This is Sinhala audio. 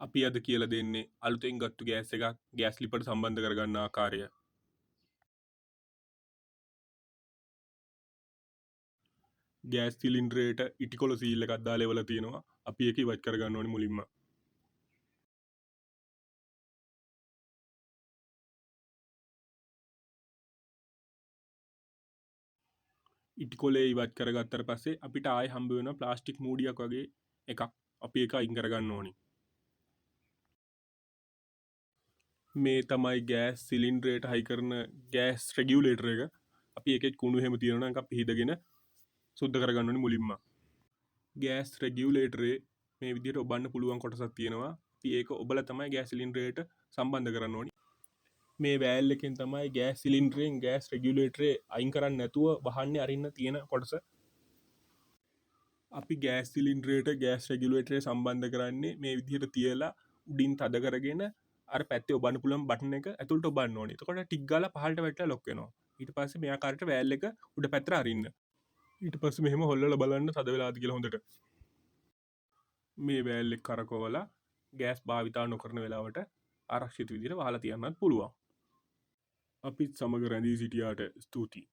අපි අද කියලා දෙන්නේ අලුතෙන් ගත්තු ගෑස් එකක් ගෑස් ලිපට සම්බන්ධ කරගන්න ආකාරය. ගෑස් සිලින්ඩරේට ඉටිකොල සීල් එකක් දාලා එවලා තියෙනවා. අපි ඒක ඉවත් කරගන්න ඕනේ මුලින්ම. ඉටිකොලේ ඉවත් කරගත්තට පස්සේ අපිට ආයෙ හම්බ වෙන ප්ලාස්ටික් මූඩියක් වගේ එකක්. අපි ඒක අයින් කරගන්න ඕනේ. මේ තමයි ගෑස් සිලින්ඩරේට හයි කරන ගෑස් රෙගියුලේටර් එක. අපි ඒකේ කුණු එහෙම තියෙනවා නම් අපි හිදගෙන සුද්ධ කරගන්න ඕනේ මුලින්ම. ගෑස් රෙගියුලේටරේ මේ විදිහට ඔබන්න පුළුවන් කොටසක් තියෙනවා. අපි ඒක ඔබලා තමයි ගෑස් සිලින්ඩරේට සම්බන්ධ කරන්න ඕනේ. මේ වෑල් එකෙන් තමයි ගෑස් සිලින්ඩරෙන් ගෑස් රෙගියුලේටරේ අයින් කරන්න නැතුව වහන්නේ අරින්න තියෙන කොටස. අපි ගෑස් සිලින්ඩරේට ගෑස් රෙගියුලේටරේ සම්බන්ධ කරන්නේ මේ විදිහට තියලා උඩින් තද කරගෙන අර පැත්තේ ඔබන්න පුළුවන් බටන් එක ඇතුළට ඔබන්න ඕනේ. එතකොට ටික් ගාලා පහළට වැටලා ලොක් වෙනවා. ඊට පස්සේ මෙයා කාර්ට වෑල් එක උඩ පැත්තට අරින්න. ඊට පස්සේ මෙහෙම හොල්ලලා බලන්න තද වෙලාද කියලා හොඳට. මේ වෑල් එක කරකවලා ගෑස් භාවිතා නොකරන වෙලාවට ආරක්ෂිත විදිහට වහලා තියන්නත් පුළුවන්. අපිත් සමග රැඳී සිටියාට ස්තුතියි.